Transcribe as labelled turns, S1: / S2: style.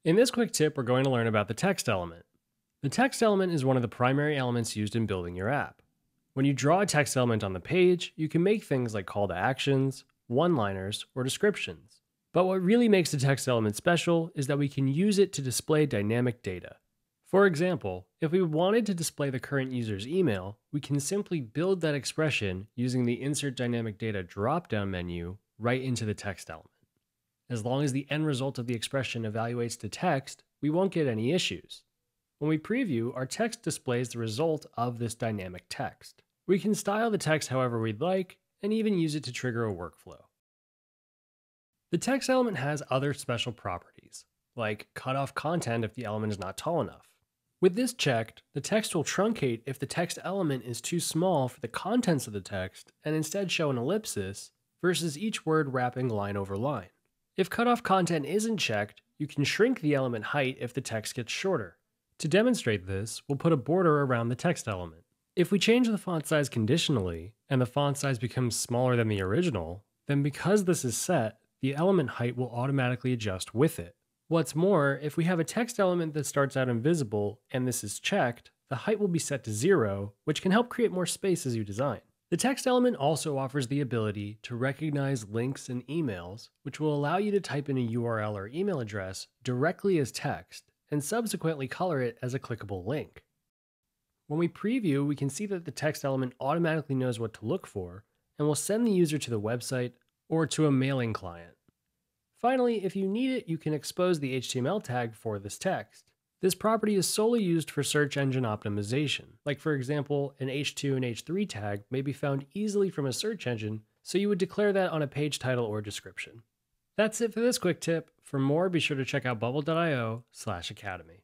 S1: In this quick tip, we're going to learn about the text element. The text element is one of the primary elements used in building your app. When you draw a text element on the page, you can make things like call to actions, one-liners, or descriptions. But what really makes the text element special is that we can use it to display dynamic data. For example, if we wanted to display the current user's email, we can simply build that expression using the Insert Dynamic Data drop-down menu right into the text element. As long as the end result of the expression evaluates to text, we won't get any issues. When we preview, our text displays the result of this dynamic text. We can style the text however we'd like, and even use it to trigger a workflow. The text element has other special properties, like cut off content if the element is not tall enough. With this checked, the text will truncate if the text element is too small for the contents of the text and instead show an ellipsis versus each word wrapping line over line. If cutoff content isn't checked, you can shrink the element height if the text gets shorter. To demonstrate this, we'll put a border around the text element. If we change the font size conditionally, and the font size becomes smaller than the original, then because this is set, the element height will automatically adjust with it. What's more, if we have a text element that starts out invisible and this is checked, the height will be set to 0, which can help create more space as you design. The text element also offers the ability to recognize links and emails, which will allow you to type in a URL or email address directly as text and subsequently color it as a clickable link. When we preview, we can see that the text element automatically knows what to look for and will send the user to the website or to a mailing client. Finally, if you need it, you can expose the HTML tag for this text. This property is solely used for search engine optimization. Like for example, an H2 and H3 tag may be found easily from a search engine, so you would declare that on a page title or description. That's it for this quick tip. For more, be sure to check out bubble.io/academy.